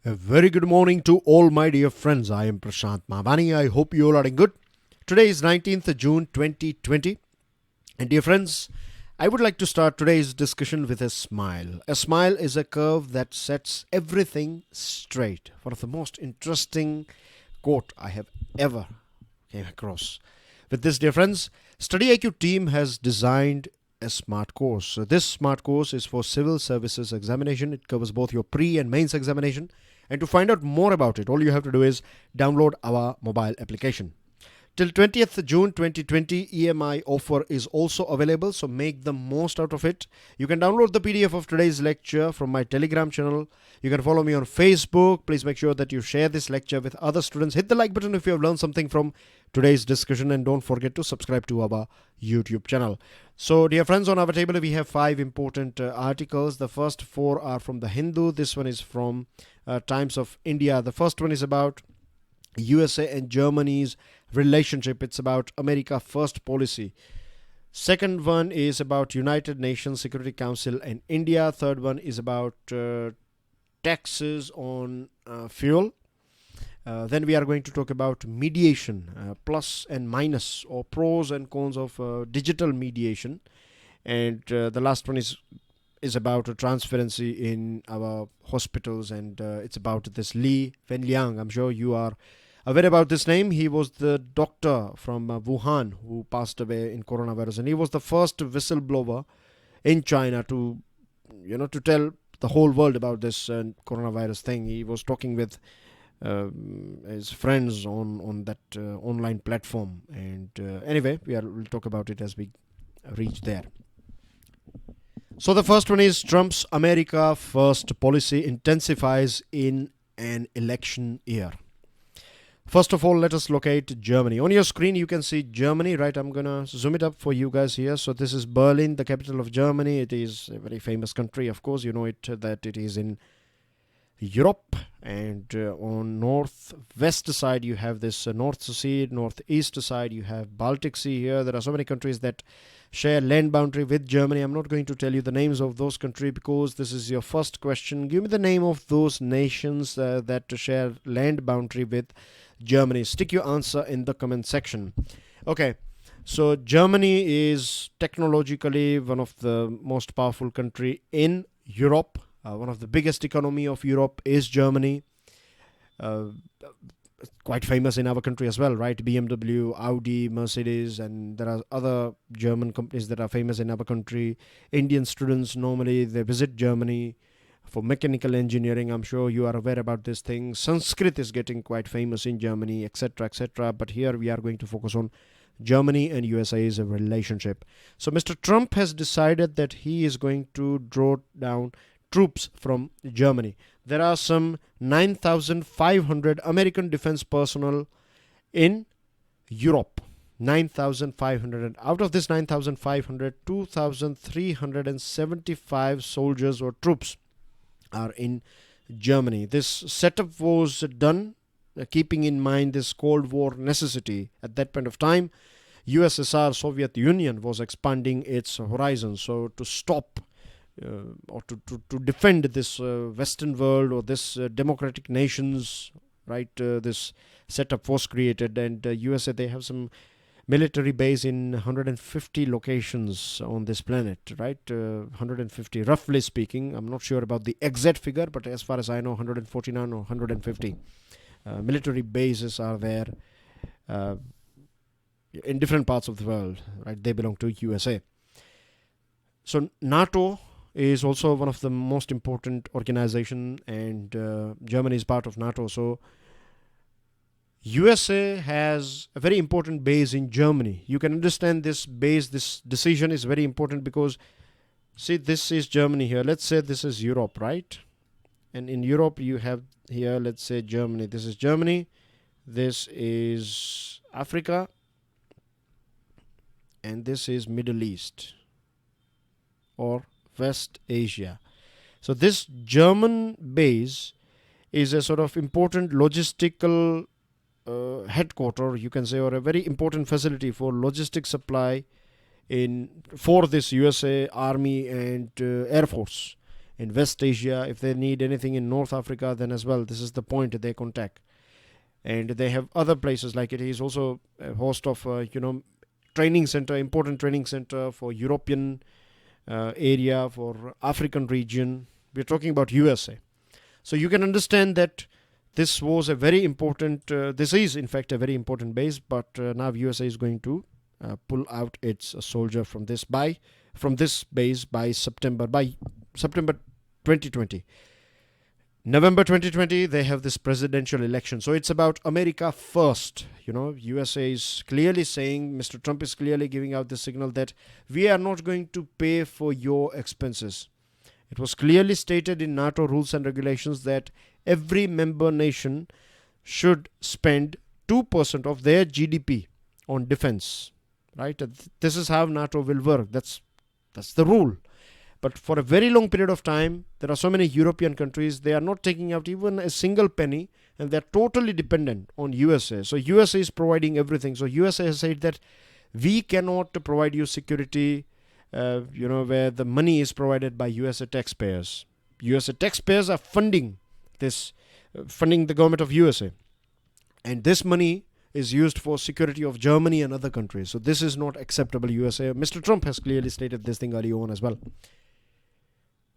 A very good morning to all my dear friends. I am Prashant Mahbani. I hope you all are doing good. Today is 19th June 2020. And dear friends, I would like to start today's discussion with a smile. A smile is a curve that sets everything straight. One of the most interesting quote I have ever came across. With this, dear friends, StudyIQ team has designed a smart course. So this smart course is for Civil Services Examination. It covers both your pre and mains examination. And to find out more about it, all you have to do is download our mobile application. Till 20th June 2020, EMI offer is also available, so make the most out of it. You can download the PDF of today's lecture from my Telegram channel. You can follow me on Facebook. Please make sure that you share this lecture with other students. Hit the like button if you have learned something from today's discussion, and don't forget to subscribe to our YouTube channel. So, dear friends, on our table we have 5 important articles. The first 4 are from the Hindu. This one is from Times of India. The first one is about USA and Germany's relationship. It's about America First policy. Second one is about United Nations Security Council and India. Third one is about taxes on fuel. Then we are going to talk about mediation, plus and minus or pros and cons of digital mediation. And the last one is about transparency in our hospitals, and it's about this Li Wenliang. I'm sure you are aware about this name. He was the doctor from Wuhan who passed away in coronavirus, and he was the first whistleblower in China to tell the whole world about this coronavirus thing. He was talking with his friends on that online platform, and anyway, we'll talk about it as we reach there. So the first one is Trump's America First policy intensifies in an election year. First of all, let us locate Germany. On your screen, you can see Germany, right? I'm going to zoom it up for you guys here. So this is Berlin, the capital of Germany. It is a very famous country. Of course, you know it that it is in Europe. And on northwest side, you have this North Sea. Northeast side, you have Baltic Sea here. There are so many countries that share land boundary with Germany. I'm not going to tell you the names of those countries because this is your first question. Give me the name of those nations that share land boundary with Germany. Stick your answer in the comment section. Okay, so Germany is technologically one of the most powerful country in Europe. One of the biggest economy of Europe is Germany. Quite famous in our country as well, right? BMW, Audi, Mercedes, and there are other German companies that are famous in our country. Indian students normally they visit Germany for mechanical engineering. I'm sure you are aware about this thing. Sanskrit is getting quite famous in Germany, etc., etc. But here we are going to focus on Germany and USA's relationship. So Mr. Trump has decided that he is going to draw down troops from Germany. There are some 9,500 American defense personnel in Europe. 9,500. And out of this 9,500, 2,375 soldiers or troops are in Germany. This setup was done keeping in mind this Cold War necessity. At that point of time, USSR, Soviet Union, was expanding its horizons. So to stop or to defend this Western world or this democratic nations, right? This setup was created, and USA, they have some military base in 150 locations on this planet, right? 150, roughly speaking. I'm not sure about the exact figure, but as far as I know, 149 or 150 military bases are there in different parts of the world, right? They belong to USA. So NATO is also one of the most important organization, and Germany is part of NATO. So USA has a very important base in Germany. You can understand this base, this decision is very important because, see, this is Germany here. Let's say this is Europe, right? And in Europe you have here, let's say Germany. This is Germany. This is Africa. And this is Middle East or West Asia. So this German base is a sort of important logistical headquarter, you can say, or a very important facility for logistic supply for this USA Army and Air Force. in West Asia. If they need anything in North Africa, then as well, this is the point they contact. And they have other places, like it is also a host of, training center, important training center for European area, for African region. We're talking about USA. So you can understand that this was a very important, this is in fact a very important base, but now USA is going to pull out its soldier from this base by September 2020. November 2020, they have this presidential election. So it's about America first. USA is clearly saying, Mr. Trump is clearly giving out the signal that we are not going to pay for your expenses. It was clearly stated in NATO rules and regulations that every member nation should spend 2% of their GDP on defense. Right? This is how NATO will work. That's the rule. But for a very long period of time, there are so many European countries, they are not taking out even a single penny, and they're totally dependent on USA. So USA is providing everything. So USA has said that we cannot provide you security, where the money is provided by USA taxpayers. USA taxpayers are funding this, funding the government of USA. And this money is used for security of Germany and other countries. So this is not acceptable, USA. Mr. Trump has clearly stated this thing earlier on as well.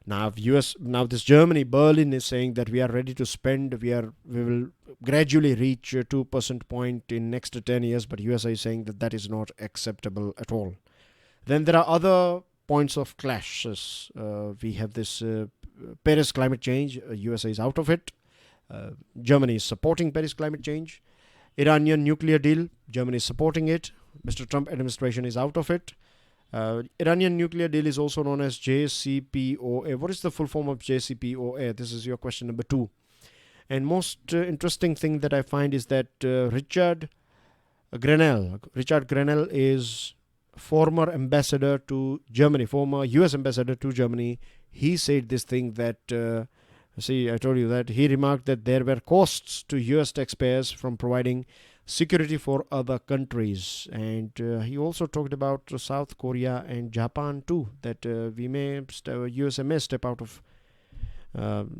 Now this Germany, Berlin is saying that we are ready to spend, we will gradually reach 2% point in next 10 years, but USA is saying that is not acceptable at all. Then there are other points of clashes. We have this Paris climate change. USA is out of it. Germany is supporting Paris climate change. Iranian nuclear deal, Germany is supporting it. Mr. Trump administration is out of it. Iranian nuclear deal is also known as JCPOA. What is the full form of JCPOA? This is your question number 2. And most interesting thing that I find is that Richard Grenell is former ambassador to Germany, former US ambassador to Germany. He said this thing that, I told you that he remarked that there were costs to US taxpayers from providing security for other countries. And he also talked about South Korea and Japan too, that USA may step out of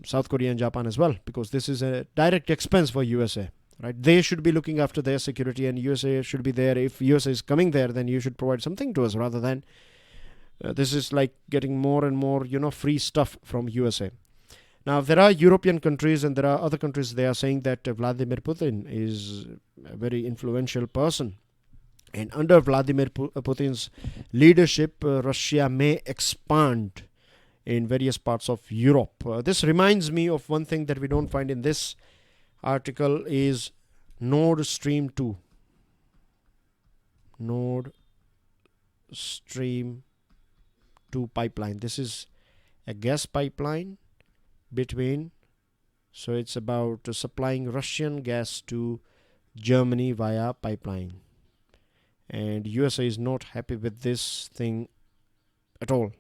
South Korea and Japan as well, because this is a direct expense for USA. Right? They should be looking after their security, and USA should be there. If USA is coming there, then you should provide something to us, rather than this is like getting more and more free stuff from USA. Now, there are European countries and there are other countries, they are saying that Vladimir Putin is a very influential person. And under Vladimir Putin's leadership, Russia may expand in various parts of Europe. This reminds me of one thing that we don't find in this article is Nord Stream 2. Nord Stream 2 pipeline. This is a gas pipeline so it's about supplying Russian gas to Germany via pipeline. And USA is not happy with this thing at all.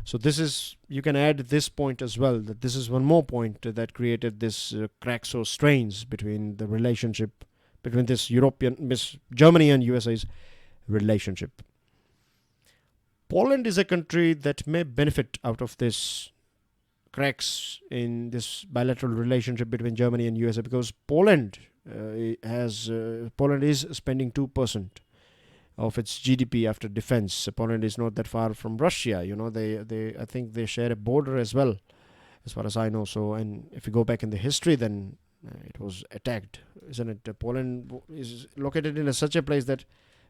So this is, you can add this point as well, that this is one more point that created this cracks or strains between the relationship between this Germany and USA's relationship. Poland is a country that may benefit out of this cracks in this bilateral relationship between Germany and USA, because Poland is spending 2% of its GDP after defense. Poland is not that far from Russia. I think they share a border as well, as far as I know. So, and if you go back in the history, then it was attacked, isn't it? Poland is located in such a place that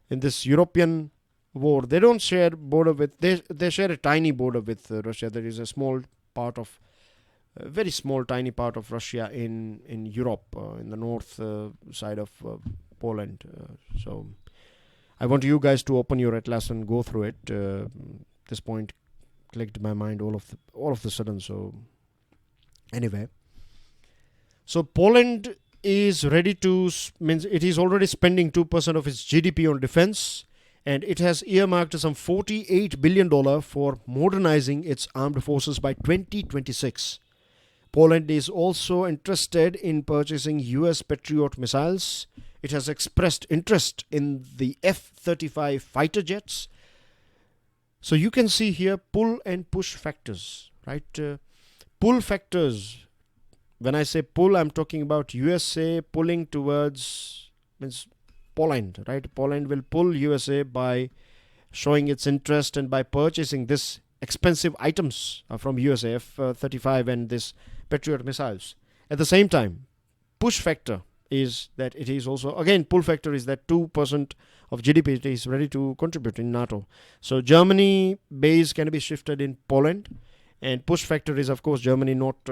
in this European war, they don't share border with. They share a tiny border with Russia. There is a small part of very small tiny part of Russia in Europe, in the north side of Poland. So I want you guys to open your atlas and go through it. This point clicked my mind all of the sudden. So anyway, so Poland is ready to, means it is already spending 2% of its GDP on defense, and it has earmarked some $48 billion for modernizing its armed forces by 2026. Poland is also interested in purchasing US Patriot missiles. It has expressed interest in the F-35 fighter jets. So you can see here pull and push factors, right? Pull factors. When I say pull, I'm talking about USA pulling towards, means Poland, right? Poland will pull USA by showing its interest and by purchasing this expensive items from USA, F-35 and this Patriot missiles. At the same time, push factor is that it is also, again, pull factor is that 2% of GDP it is ready to contribute in NATO. So Germany base can be shifted in Poland, and push factor is, of course, Germany not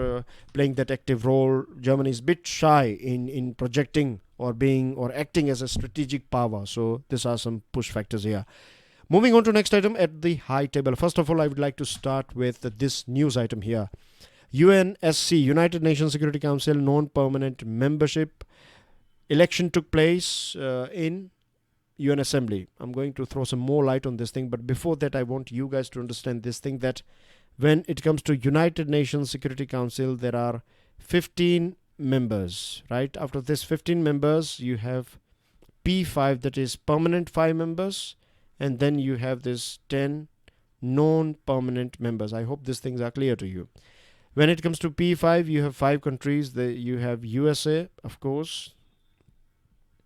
playing that active role. Germany is a bit shy in projecting or being or acting as a strategic power. So these are some push factors here. Moving on to next item at the high table. First of all, I would like to start with this news item here. UNSC, United Nations Security Council, non-permanent membership election took place in UN Assembly. I'm going to throw some more light on this thing, but before that, I want you guys to understand this thing, that when it comes to United Nations Security Council, there are 15 members, right? After this 15 members, you have P5, that is permanent 5 members, and then you have this 10 non-permanent members. I hope these things are clear to you. When it comes to P5, you have 5 countries. You have USA, of course,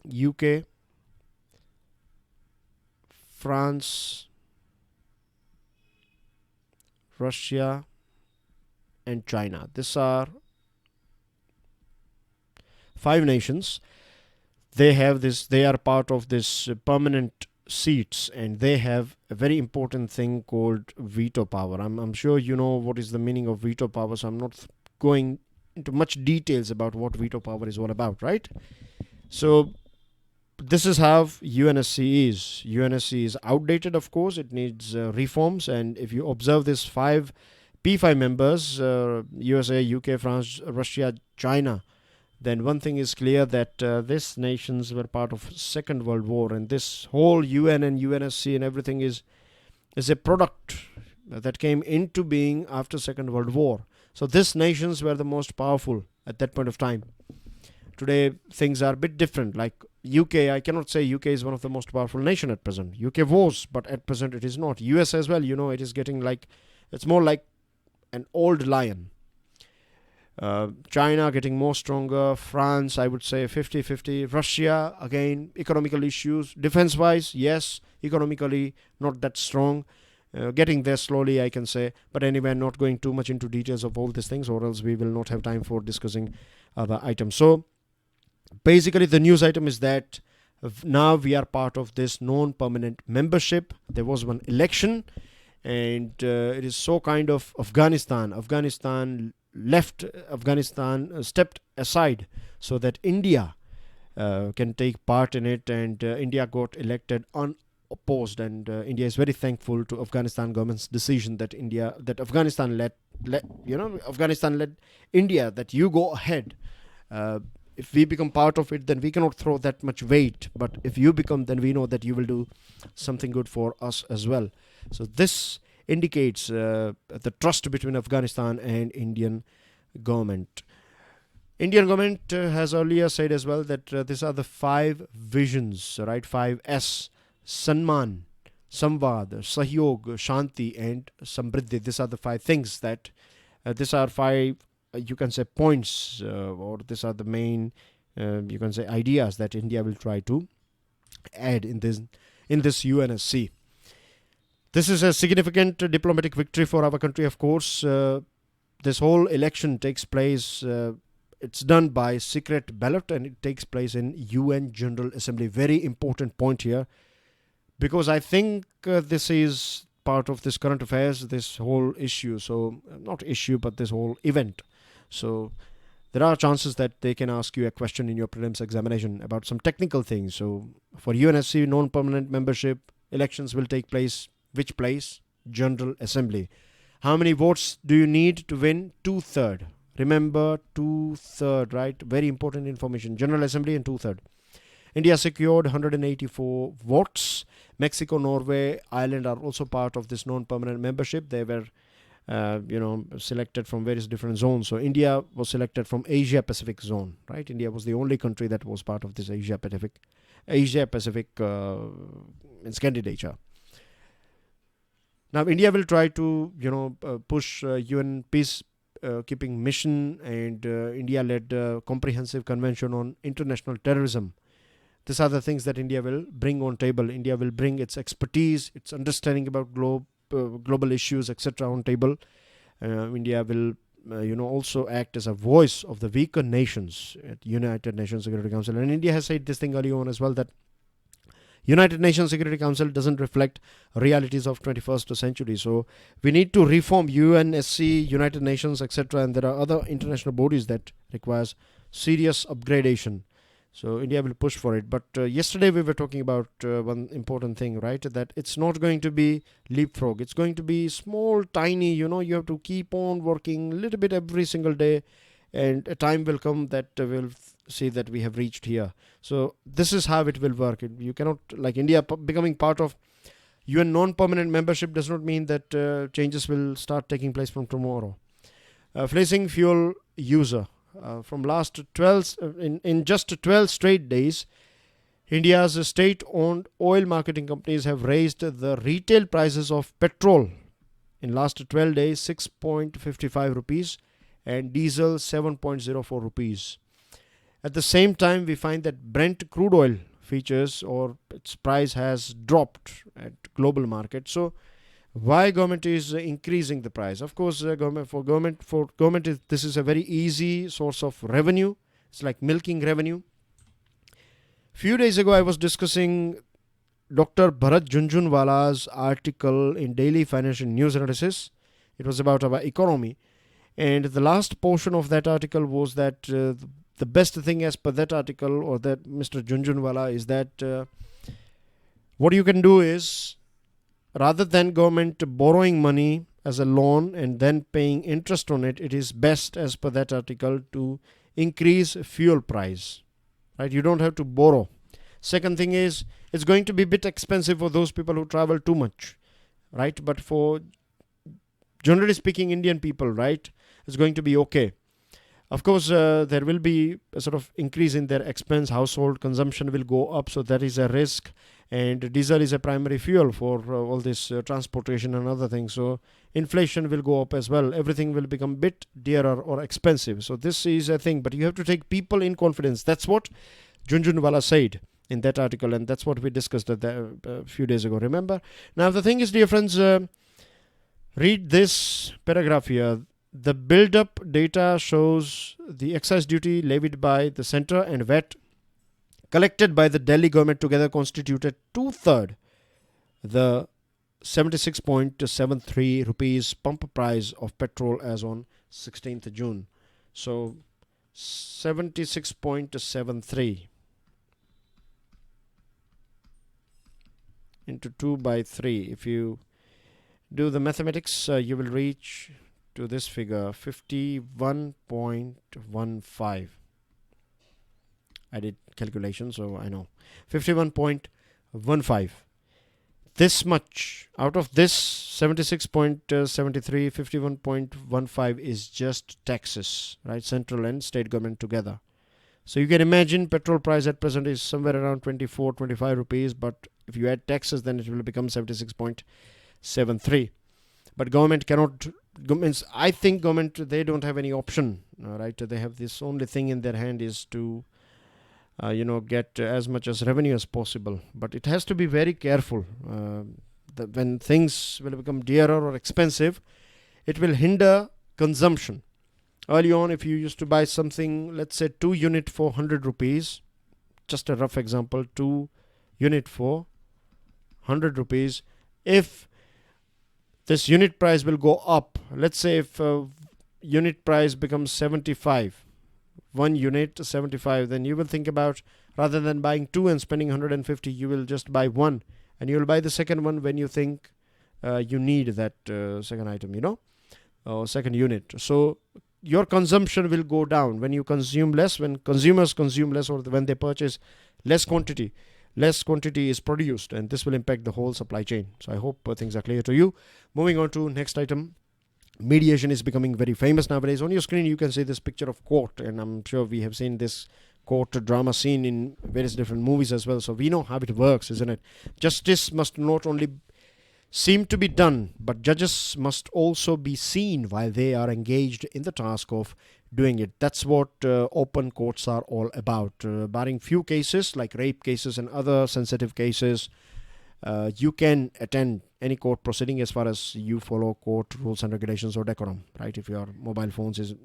UK, France, Russia, and China. These are 5 nations. They have this. They are part of this permanent seats, and they have a very important thing called veto power. I'm sure you know what is the meaning of veto power, so I'm not going into much details about what veto power is all about, right? So this is how UNSC is. UNSC is outdated, of course. It needs reforms, and if you observe this P5 members, USA, UK, France, Russia, China, then one thing is clear, that these nations were part of Second World War, and this whole UN and UNSC and everything is a product that came into being after Second World War. So these nations were the most powerful at that point of time. Today things are a bit different. Like UK, I cannot say UK is one of the most powerful nation at present. UK was, but at present it is not. US as well, it is getting like, it's more like an old lion. China getting more stronger. France, I would say 50-50. Russia, again, economical issues. Defense-wise, yes. Economically, not that strong. Getting there slowly, I can say. But anyway, not going too much into details of all these things, or else we will not have time for discussing other items. So, basically, the news item is that now we are part of this non-permanent membership. There was one election, and it is so kind of Afghanistan stepped aside so that India can take part in it, and India got elected unopposed, and India is very thankful to Afghanistan government's decision that Afghanistan led India, that you go ahead. If we become part of it, then we cannot throw that much weight, but if you become, then we know that you will do something good for us as well. So this indicates the trust between Afghanistan and Indian government. Indian government has earlier said as well that these are the 5 visions, right? 5S: Sanman, Samvad, Sahyog, Shanti, and Samriddhi. These are the 5 things that these are 5 you can say points, or these are the main you can say ideas that India will try to add in this UNSC. This is a significant diplomatic victory for our country, of course. This whole election takes place, it's done by secret ballot, and it takes place in UN General Assembly. Very important point here, because I think this is part of this current affairs, this whole issue. So, not issue, but this whole event. So, there are chances that they can ask you a question in your prelims examination about some technical things. So, for UNSC non-permanent membership, elections will take place. Which place? General Assembly. How many votes do you need to win? 2/3. Remember, 2/3, right? Very important information. General Assembly and 2/3. India secured 184 votes. Mexico, Norway, Ireland are also part of this non-permanent membership. They were, selected from various different zones. So India was selected from Asia Pacific zone, right? India was the only country that was part of this Asia Pacific candidature. Now, India will try to, push UN peace keeping mission, and India led comprehensive convention on international terrorism. These are the things that India will bring on table. India will bring its expertise, its understanding about global issues, etc. on table. India will also act as a voice of the weaker nations at United Nations Security Council. And India has said this thing earlier on as well, that United Nations Security Council doesn't reflect realities of 21st century. So we need to reform UNSC, United Nations, etc. And there are other international bodies that requires serious upgradation. So India will push for it. But yesterday we were talking about one important thing, right? That it's not going to be leapfrog. It's going to be small, tiny, you have to keep on working a little bit every single day. And a time will come that we'll see that we have reached here. So this is how it will work. You cannot, like India becoming part of UN non-permanent membership does not mean that changes will start taking place from tomorrow. Fleecing fuel user. From last 12, in just 12 straight days, India's state-owned oil marketing companies have raised the retail prices of petrol in last 12 days 6.55 rupees and diesel 7.04 rupees. At the same time, we find that Brent crude oil features or its price has dropped at global market. So why government is increasing the price? Of course, for government, this is a very easy source of revenue. It's like milking revenue. Few days ago, I was discussing Dr. Bharat Junjunwala's article in Daily Financial News Analysis. It was about our economy. And the last portion of that article was that the best thing as per that article or that Mr. Junjunwala is that what you can do is, rather than government borrowing money as a loan and then paying interest on it, it is best as per that article to increase fuel price. Right? You don't have to borrow. Second thing is, it's going to be a bit expensive for those people who travel too much. Right? But for generally speaking Indian people, right, it's going to be okay. Of course, there will be a sort of increase in their expense. Household consumption will go up, so that is a risk. And diesel is a primary fuel for all this transportation and other things. So inflation will go up as well. Everything will become a bit dearer or expensive. So this is a thing. But you have to take people in confidence. That's what Junjunwala said in that article. And that's what we discussed a few days ago. Remember? Now, the thing is, dear friends, read this paragraph here. The build-up data shows the excise duty levied by the centre and VAT collected by the Delhi government together constituted two-thirds the 76.73 rupees pump price of petrol as on 16th June. So 76.73 into 2 by 3. If you do the mathematics, you will reach to this figure 51.15. I did calculation, so I know 51.15. This much out of this 76.73, 51.15 is just taxes, right? Central and state government together. So you can imagine petrol price at present is somewhere around 24-25 rupees, but if you add taxes, then it will become 76.73. But government cannot. I think government, they don't have any option, right? They have this only thing in their hand is to get as much as revenue as possible. But it has to be very careful. When things will become dearer or expensive, it will hinder consumption. Early on, if you used to buy something, let's say 2 unit for 100 rupees, just a rough example, 2 unit for 100 rupees. If this unit price will go up, let's say if unit price becomes 75, 1 unit 75, then you will think about, rather than buying 2 and spending 150, you will just buy 1, and you will buy the second one when you think you need that second item, or second unit. So your consumption will go down when you consume less, when consumers consume less, or when they purchase less quantity is produced, and this will impact the whole supply chain. So I hope things are clear to you. Moving on to next item. Mediation is becoming very famous nowadays. On your screen you can see this picture of court, and I'm sure we have seen this court drama scene in various different movies as well. So we know how it works, isn't it? Justice must not only seem to be done, but judges must also be seen while they are engaged in the task of doing it. That's what open courts are all about. Barring few cases like rape cases and other sensitive cases, you can attend any court proceeding as far as you follow court rules and regulations or decorum, right? If your mobile phones is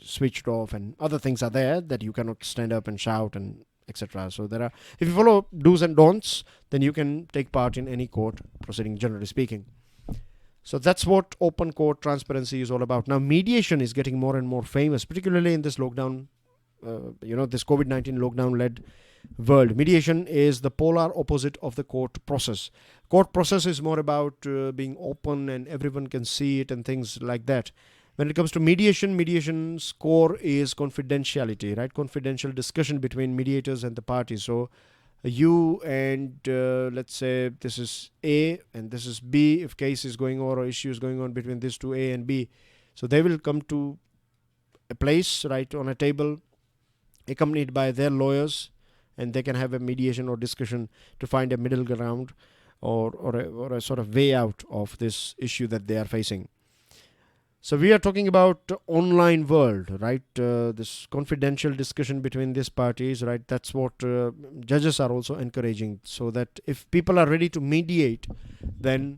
switched off and other things are there that you cannot stand up and shout and etc. So there are, if you follow do's and don'ts, then you can take part in any court proceeding, generally speaking. So that's what open court transparency is all about. Now, mediation is getting more and more famous, particularly in this lockdown, this COVID-19 lockdown-led world. Mediation is the polar opposite of the court process. Court process is more about being open and everyone can see it and things like that. When it comes to mediation, mediation's core is confidentiality, right? Confidential discussion between mediators and the parties. So you and let's say this is A and this is B, if case is going on or issues going on between these two, A and B. So they will come to a place, right, on a table, accompanied by their lawyers, and they can have a mediation or discussion to find a middle ground or a sort of way out of this issue that they are facing. So we are talking about online world, right? This confidential discussion between these parties, right? That's what judges are also encouraging, so that if people are ready to mediate, then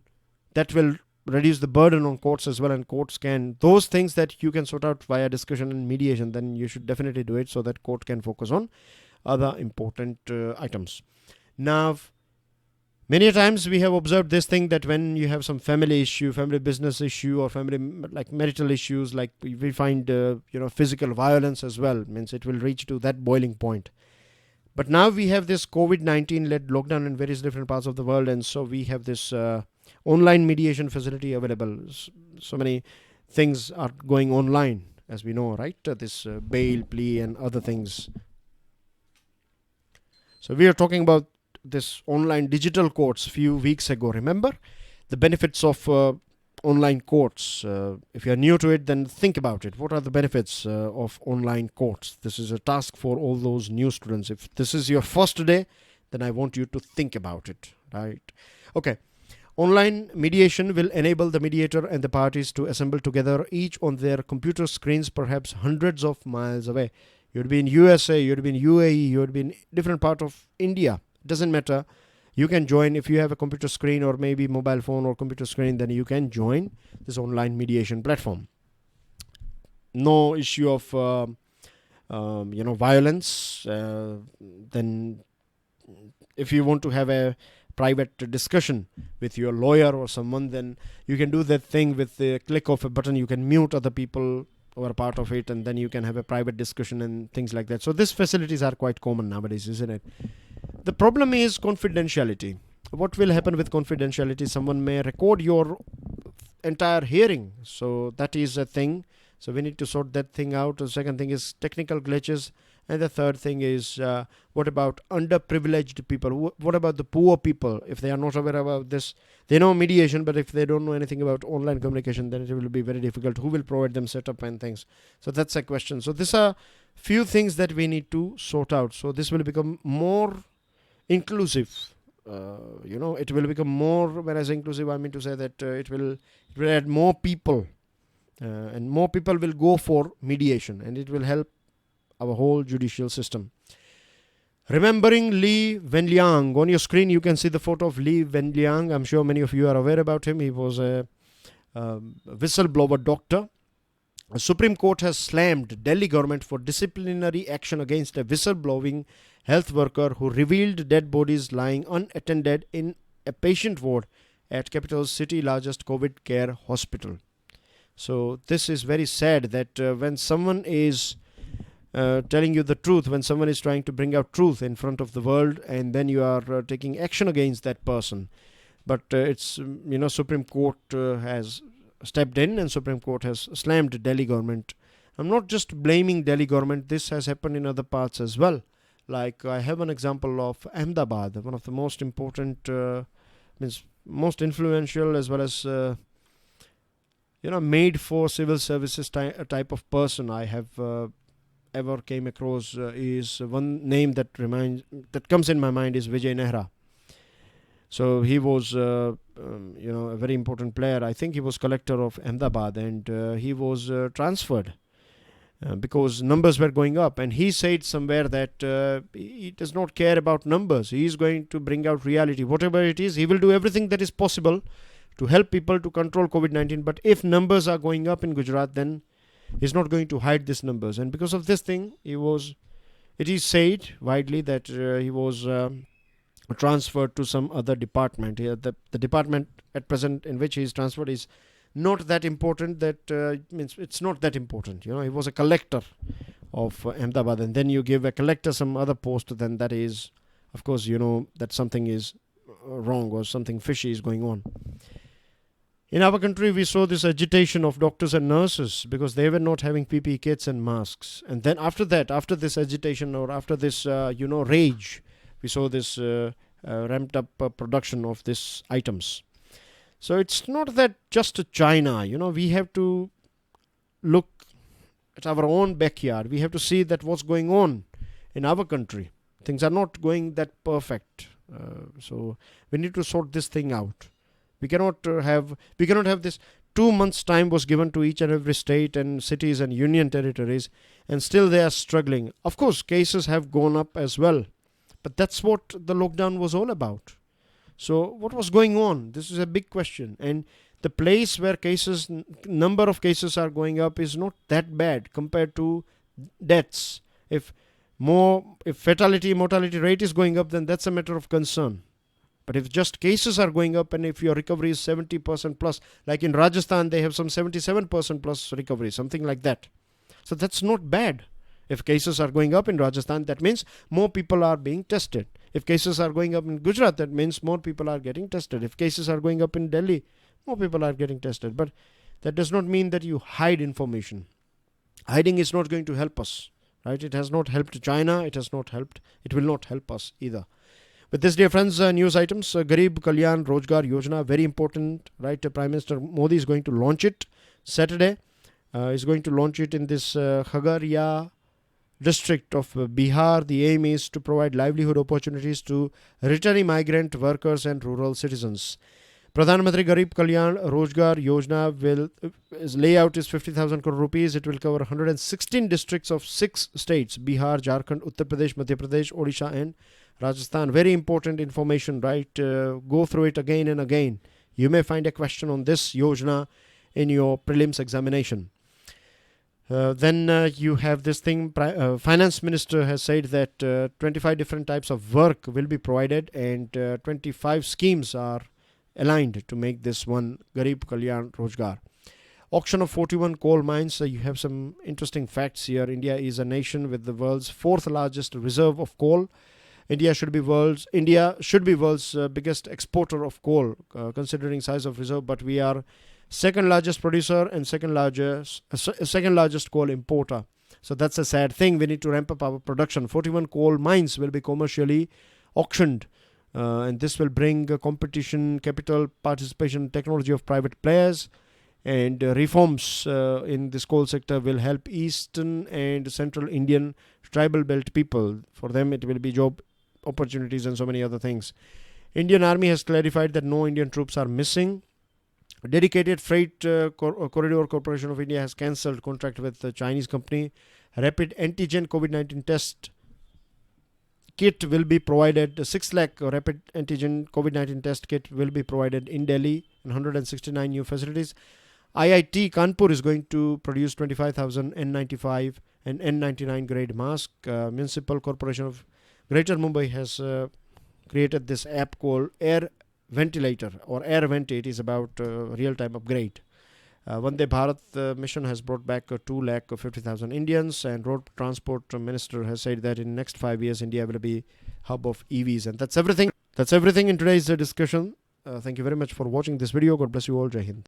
that will reduce the burden on courts as well, and courts can, those things that you can sort out via discussion and mediation, then you should definitely do it so that court can focus on other important items. Now, many times we have observed this thing that when you have some family issue, family business issue, or family like marital issues, like we find physical violence as well, means it will reach to that boiling point. But now we have this COVID-19 led lockdown in various different parts of the world, and so we have this online mediation facility available. So many things are going online, as we know, right? This bail, plea, and other things. So we are talking about this online digital courts few weeks ago. Remember the benefits of online courts? If you are new to it, then think about it. What are the benefits of online courts? This is a task for all those new students. If this is your first day, then I want you to think about it, right? Okay. Online mediation will enable the mediator and the parties to assemble together, each on their computer screens, perhaps hundreds of miles away. You'd be in USA, you'd be in UAE, you'd be in different part of India. Doesn't matter. You can join if you have a computer screen or maybe mobile phone or computer screen, then you can join this online mediation platform. No issue of violence. Then if you want to have a private discussion with your lawyer or someone, then you can do that thing with the click of a button. You can mute other people who are part of it, and then you can have a private discussion and things like that. So these facilities are quite common nowadays, isn't it? The problem is confidentiality. What will happen with confidentiality? Someone may record your entire hearing. So that is a thing. So we need to sort that thing out. The second thing is technical glitches. And the third thing is, what about underprivileged people? What about the poor people? If they are not aware about this, they know mediation, but if they don't know anything about online communication, then it will be very difficult. Who will provide them setup and things? So that's a question. So these are few things that we need to sort out. So this will become more inclusive. It will become more, when I say inclusive, I mean to say that it will add more people, and more people will go for mediation, and it will help our whole judicial system. Remembering Li Wenliang. On your screen you can see the photo of Li Wenliang. I'm sure many of you are aware about him. He was a whistleblower doctor. The Supreme Court has slammed Delhi government for disciplinary action against a whistleblowing health worker who revealed dead bodies lying unattended in a patient ward at capital's city largest COVID care hospital. So this is very sad that when someone is telling you the truth, when someone is trying to bring out truth in front of the world, and then you are taking action against that person. But it's Supreme Court has stepped in, and Supreme Court has slammed Delhi government. I'm not just blaming Delhi government. This has happened in other parts as well. Like I have an example of Ahmedabad, one of the most important, most influential, as well as made for civil services type of person I have ever came across. Is one name that comes in my mind is Vijay Nehra. So he was a very important player. I think he was collector of Ahmedabad, and he was transferred because numbers were going up. And he said somewhere that he does not care about numbers. He is going to bring out reality. Whatever it is, he will do everything that is possible to help people to control COVID-19. But if numbers are going up in Gujarat, then he's not going to hide these numbers. And because of this thing, it is said widely that he was transferred to some other department. The department at present in which he is transferred is not that important. That means it's not that important. He was a collector of Ahmedabad, and then you give a collector some other post, then that is, of course, that something is wrong or something fishy is going on. In our country, we saw this agitation of doctors and nurses because they were not having PPE kits and masks. And then after this agitation or after this, rage, we saw this ramped up production of these items. So it's not that just China. We have to look at our own backyard. We have to see that what's going on in our country. Things are not going that perfect. So we need to sort this thing out. We cannot have this 2 months time was given to each and every state and cities and union territories, and still they are struggling. Of course, cases have gone up as well, but that's what the lockdown was all about. So what was going on? This is a big question. And the place where number of cases are going up is not that bad compared to deaths. If mortality rate is going up, then that's a matter of concern. But if just cases are going up and if your recovery is 70% plus, like in Rajasthan, they have some 77% plus recovery, something like that. So that's not bad. If cases are going up in Rajasthan, that means more people are being tested. If cases are going up in Gujarat, that means more people are getting tested. If cases are going up in Delhi, more people are getting tested. But that does not mean that you hide information. Hiding is not going to help us, right? It has not helped China. It will not help us either. With this, dear friends, news items, Garib Kalyan Rozgar Yojana, very important, right? Prime Minister Modi is going to launch it Saturday. He's going to launch it in this Khagaria district of Bihar. The aim is to provide livelihood opportunities to returning migrant workers and rural citizens. Pradhan Mantri Garib Kalyan Rozgar Yojana his layout is 50,000 crore rupees. It will cover 116 districts of 6 states: Bihar, Jharkhand, Uttar Pradesh, Madhya Pradesh, Odisha and Rajasthan. Very important information, right? Go through it again and again. You may find a question on this Yojana in your prelims examination. Then you have this thing. Finance Minister has said that 25 different types of work will be provided, and 25 schemes are aligned to make this one Garib Kalyan Rozgar. Auction of 41 coal mines. You have some interesting facts here. India is a nation with the world's 4th largest reserve of coal. India should be world's biggest exporter of coal, considering size of reserve. But we are second largest producer and second largest coal importer. So that's a sad thing. We need to ramp up our production. 41 coal mines will be commercially auctioned, and this will bring competition, capital, participation, technology of private players, and reforms in this coal sector will help Eastern and Central Indian tribal belt people. For them, it will be job opportunities and so many other things. Indian Army has clarified that no Indian troops are missing. Dedicated Freight Corridor Corporation of India has cancelled contract with the Chinese company. Rapid antigen COVID-19 test kit will be provided. 6 lakh rapid antigen COVID-19 test kit will be provided in Delhi in 169 new facilities. IIT Kanpur is going to produce 25,000 N95 and N99 grade mask. Municipal Corporation of Greater Mumbai has created this app called Air Ventilator or Air Venti. It is about real-time upgrade. Vande Bharat mission has brought back 250,000 Indians, and Road Transport Minister has said that in next 5 years India will be hub of EVs. And that's everything. That's everything in today's discussion. Thank you very much for watching this video. God bless you all. Jai Hind.